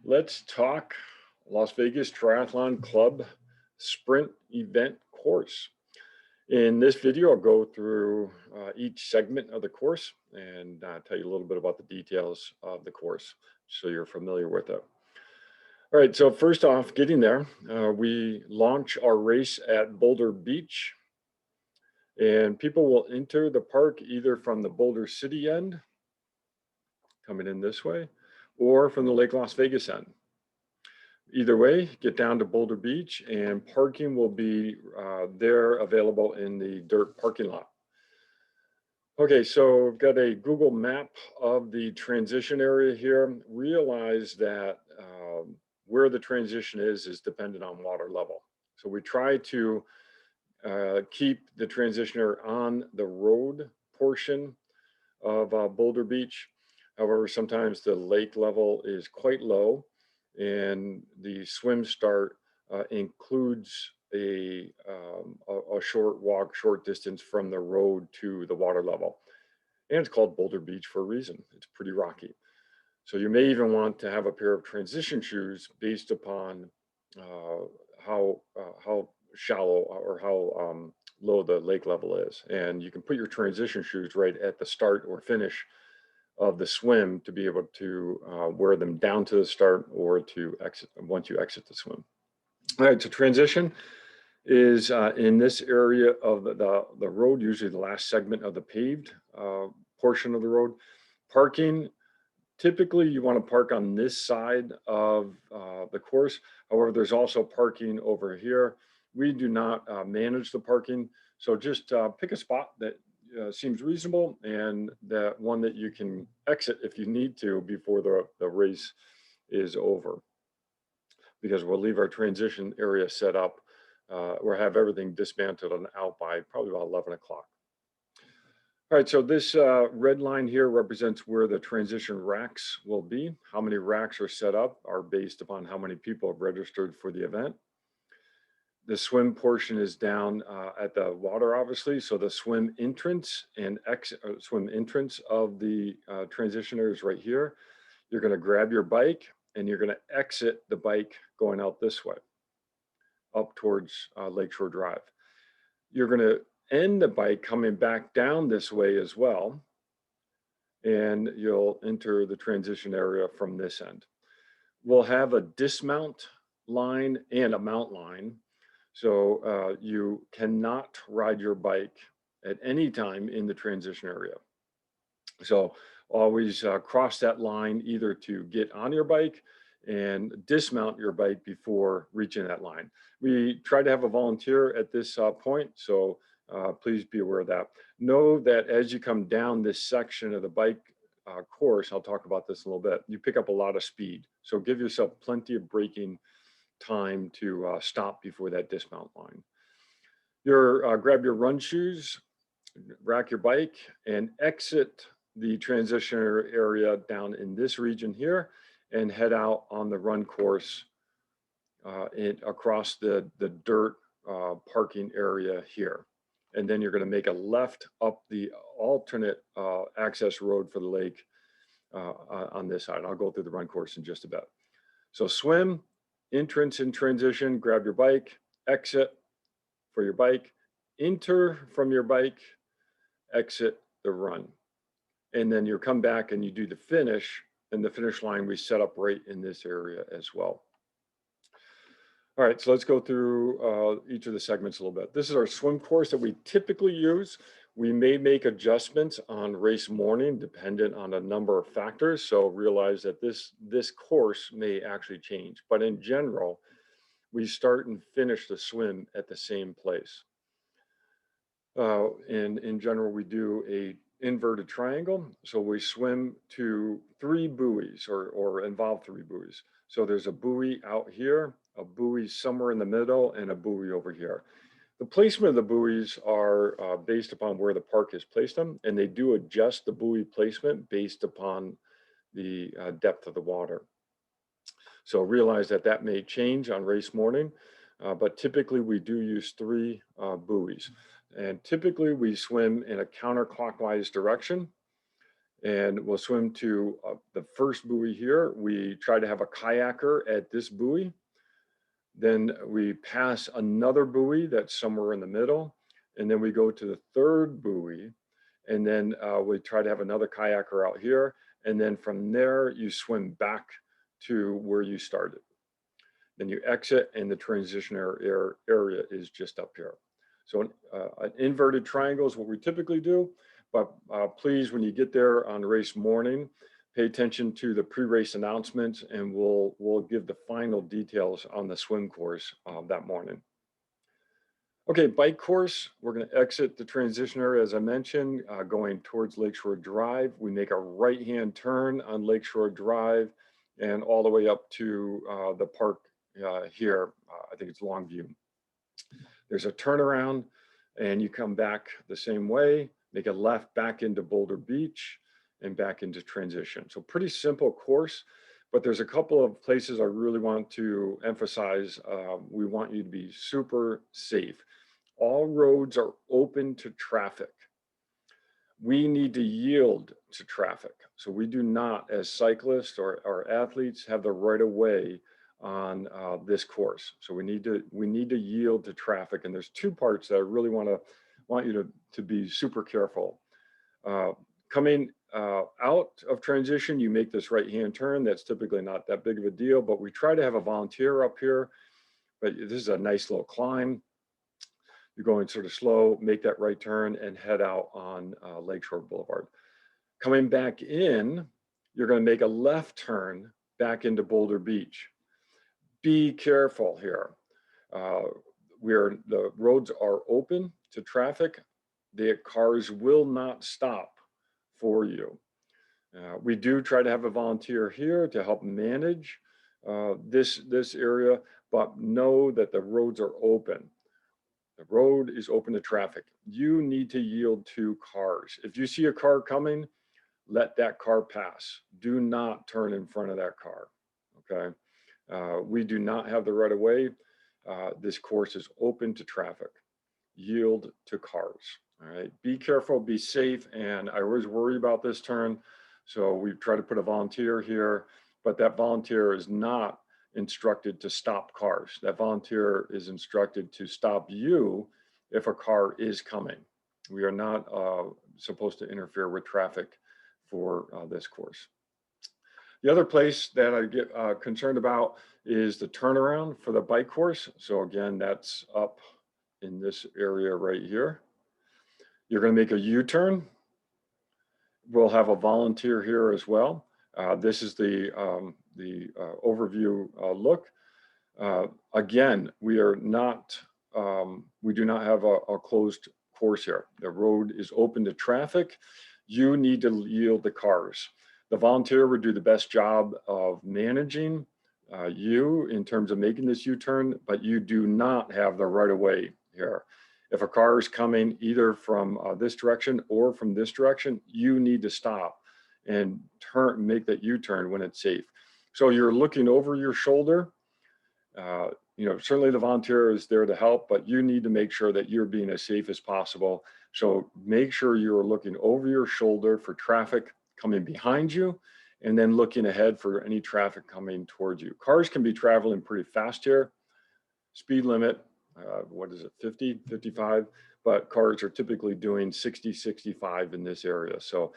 Let's talk Las Vegas Triathlon Club sprint event course. In this video, I'll go through each segment of the course and tell you a little bit about the details of the course so you're familiar with it. All right, so first off, getting there, we launch our race at Boulder Beach, and people will enter the park either from the Boulder City end, coming in this way, or from the Lake Las Vegas end. Either way, get down to Boulder Beach and parking will be there available in the dirt parking lot. Okay, so I've got a Google map of the transition area here. Realize that where the transition is dependent on water level. So we try to keep the transition area on the road portion of Boulder Beach. However, sometimes the lake level is quite low and the swim start includes a short walk, short distance from the road to the water level. And it's called Boulder Beach for a reason. It's pretty rocky. So you may even want to have a pair of transition shoes based upon how shallow or how low the lake level is. And you can put your transition shoes right at the start or finish of the swim to be able to wear them down to the start or to exit once you exit the swim. All right, so transition is in this area of the road, usually the last segment of the paved portion of the road. Parking, typically you want to park on this side of the course. However, there's also parking over here. We do not manage the parking, so just pick a spot that seems reasonable and that one that you can exit if you need to before the race is over, because we'll leave our transition area set up or have everything dismantled and out by probably about 11 o'clock. All right, so this red line here represents where the transition racks will be. How many racks are set up are based upon how many people have registered for the event. The swim portion is down at the water, obviously. So the swim entrance and swim entrance of the transition area is right here. You're going to grab your bike and you're going to exit the bike going out this way, up towards Lakeshore Drive. You're going to end the bike coming back down this way as well, and you'll enter the transition area from this end. We'll have a dismount line and a mount line. So you cannot ride your bike at any time in the transition area. So always cross that line either to get on your bike and dismount your bike before reaching that line. We try to have a volunteer at this point, so please be aware of that. Know that as you come down this section of the bike course, I'll talk about this in a little bit, you pick up a lot of speed. So give yourself plenty of braking time to stop before that dismount line. Grab your run shoes, rack your bike, and exit the transition area down in this region here and head out on the run course across the dirt parking area here. And then you're going to make a left up the alternate access road for the lake on this side. I'll go through the run course in just a bit. So swim, entrance and transition, grab your bike, exit for your bike, enter from your bike, exit the run. And then you come back and you do the finish, and the finish line we set up right in this area as well. All right, so let's go through each of the segments a little bit. This is our swim course that we typically use. We may make adjustments on race morning dependent on a number of factors. So realize that this course may actually change. But in general, we start and finish the swim at the same place. And in general, we do a inverted triangle. So we swim to 3 buoys or involve 3 buoys. So there's a buoy out here, a buoy somewhere in the middle, and a buoy over here. The placement of the buoys are based upon where the park has placed them, and they do adjust the buoy placement based upon the depth of the water. So realize that may change on race morning, but typically we do use 3 buoys. And typically we swim in a counterclockwise direction. and we'll swim to the first buoy here. We try to have a kayaker at this buoy. Then we pass another buoy that's somewhere in the middle. And then we go to the third buoy. And then we try to have another kayaker out here. And then from there, you swim back to where you started. Then you exit, and the transition area is just up here. So an inverted triangle is what we typically do. But please, when you get there on race morning, pay attention to the pre-race announcements, and we'll give the final details on the swim course that morning. Okay, bike course, we're going to exit the transition area, as I mentioned, going towards Lakeshore Drive. We make a right-hand turn on Lakeshore Drive and all the way up to the park here. I think it's Longview. There's a turnaround, and you come back the same way, make a left back into Boulder Beach and back into transition. So pretty simple course, but there's a couple of places I really want to emphasize. We want you to be super safe. All roads are open to traffic. We need to yield to traffic. So we do not, as cyclists or athletes, have the right of way on this course. So we need to yield to traffic. And there's two parts that I really want you to be super careful. Coming out of transition, you make this right-hand turn. That's typically not that big of a deal, but we try to have a volunteer up here. But this is a nice little climb. You're going sort of slow, make that right turn and head out on Lakeshore Boulevard. Coming back in, you're going to make a left turn back into Boulder Beach. Be careful here. The roads are open to traffic. The cars will not stop for you. We do try to have a volunteer here to help manage this area, but know that the roads are open. The road is open to traffic. You need to yield to cars. If you see a car coming, let that car pass. Do not turn in front of that car, okay? We do not have the right of way. This course is open to traffic. Yield to cars, all right? Be careful, be safe, and I always worry about this turn, so we try to put a volunteer here, but that volunteer is not instructed to stop cars. That volunteer is instructed to stop you if a car is coming. We are not supposed to interfere with traffic for this course. The other place that I get concerned about is the turnaround for the bike course. So again, that's up in this area right here. You're going to make a U-turn. We'll have a volunteer here as well. This is the overview look. Again, we do not have a closed course here. The road is open to traffic. You need to yield the cars. The volunteer would do the best job of managing you in terms of making this U-turn, but you do not have the right of way here. If a car is coming either from this direction or from this direction, you need to stop and make that U-turn when it's safe. So you're looking over your shoulder. Certainly the volunteer is there to help, but you need to make sure that you're being as safe as possible. So make sure you're looking over your shoulder for traffic coming behind you, and then looking ahead for any traffic coming towards you. Cars can be traveling pretty fast here. Speed limit, 50, 55, but cars are typically doing 60, 65 in this area. So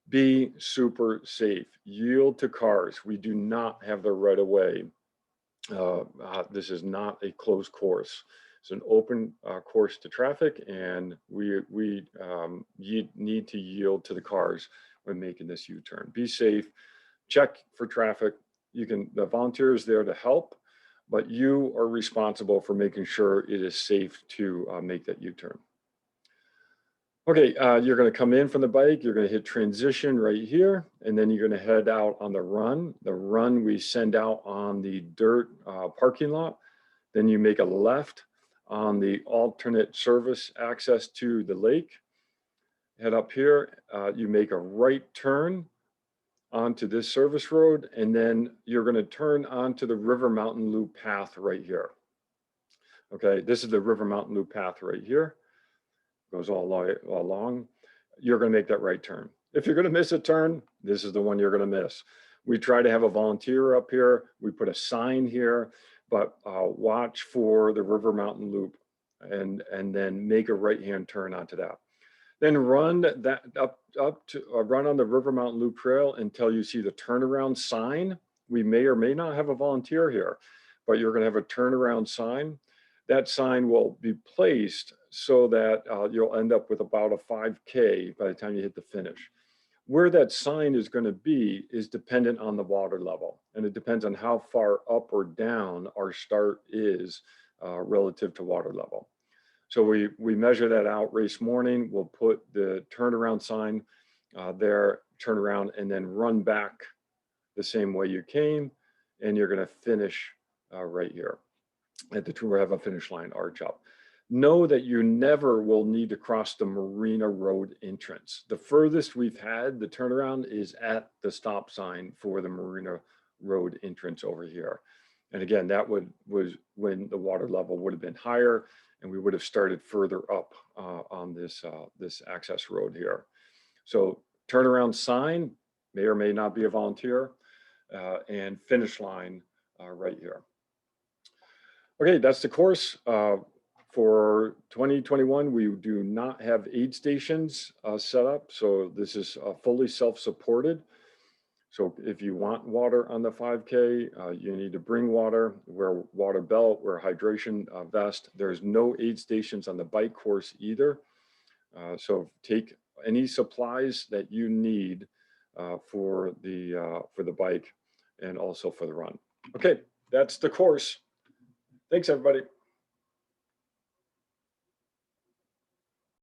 be super safe. Yield to cars. We do not have the right of way. This is not a closed course. It's an open course to traffic, and we need to yield to the cars when making this U-turn. Be safe. Check for traffic. The volunteer is there to help, but you are responsible for making sure it is safe to make that U-turn. Okay, you're going to come in from the bike, you're going to hit transition right here, and then you're going to head out on the run. The run we send out on the dirt parking lot. Then you make a left on the alternate service access to the lake. Head up here, you make a right turn onto this service road, and then you're going to turn onto the River Mountain Loop path right here. Okay, this is the River Mountain Loop path right here. Goes all along. You're going to make that right turn. If you're going to miss a turn, this is the one you're going to miss. We try to have a volunteer up here. We put a sign here, but watch for the River Mountain Loop and then make a right-hand turn onto that. Then run that up to run on the River Mountain Loop Trail until you see the turnaround sign. We may or may not have a volunteer here, but you're going to have a turnaround sign. That sign will be placed so that you'll end up with about a 5K by the time you hit the finish. Where that sign is going to be is dependent on the water level, and it depends on how far up or down our start is relative to water level. So we measure that out race morning. We'll put the turnaround sign there, turn around, and then run back the same way you came, and you're going to finish right here at the tour, have a finish line arch up. Know that you never will need to cross the Marina Road entrance. The furthest we've had the turnaround is at the stop sign for the Marina Road entrance over here. And again, that was when the water level would have been higher, and we would have started further up on this access road here. So turnaround sign may or may not be a volunteer, and finish line right here. Okay, that's the course. For 2021, we do not have aid stations set up, so this is fully self-supported. So if you want water on the 5K, you need to bring water, wear water belt, wear hydration vest. There's no aid stations on the bike course either. So take any supplies that you need for the bike and also for the run. Okay, that's the course. Thanks, everybody.